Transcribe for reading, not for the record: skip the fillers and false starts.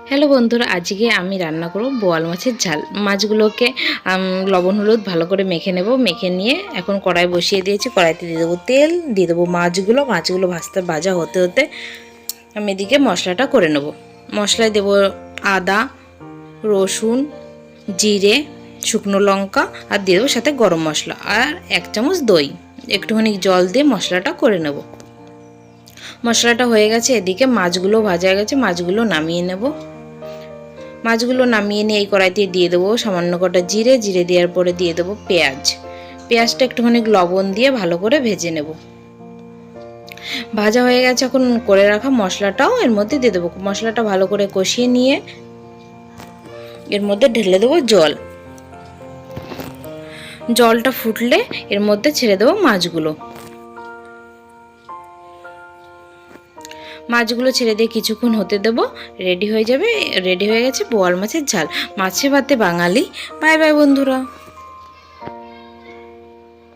Hello বন্ধুরা, আজকে আমি রান্না করব বোয়াল মাছের ঝাল। মাছগুলোকে লবণ হলুদ ভালো করে মেখে নেব। মেখে নিয়ে এখন কড়াই বসিয়ে দিয়েছি। কড়াইতে দিয়ে দেবো তেল, দিয়ে দেবো মাছগুলো ভাজা হতে হতে আমি এদিকে মশলাটা করে নেব। মশলায় দেবো আদা, রসুন, জিরে, শুকনো লঙ্কা আর দিয়ে দেবো সাথে গরম মশলা আর 1 চামচ দই। একটুখানি জল দিয়ে মশলাটা করে নেব। মশলাটা হয়ে গেছে, এদিকে মাছগুলো ভাজা হয়ে গেছে, মাছগুলো নামিয়ে নেব। মাছগুলো নামিয়ে নিয়ে এই কড়াইতে দিয়ে দেবো সামান্য কটা জিরে দেওয়ার পরে দিয়ে দেবো পেঁয়াজটা একটুখানি লবণ দিয়ে ভালো করে ভেজে নেব। ভাজা হয়ে গেছে, এখন করে রাখা মশলাটাও এর মধ্যে দিয়ে দেবো। মশলাটা ভালো করে কষিয়ে নিয়ে এর মধ্যে ঢেলে দেবো জলটা ফুটলে এর মধ্যে ছেড়ে দেবো মাছগুলো ছেড়ে দিয়ে কিছুক্ষণ হতে দেবো। রেডি হয়ে গেছে বোয়াল মাছের ঝাল। মাছে ভাতে বাঙালি। বাই বাই বন্ধুরা।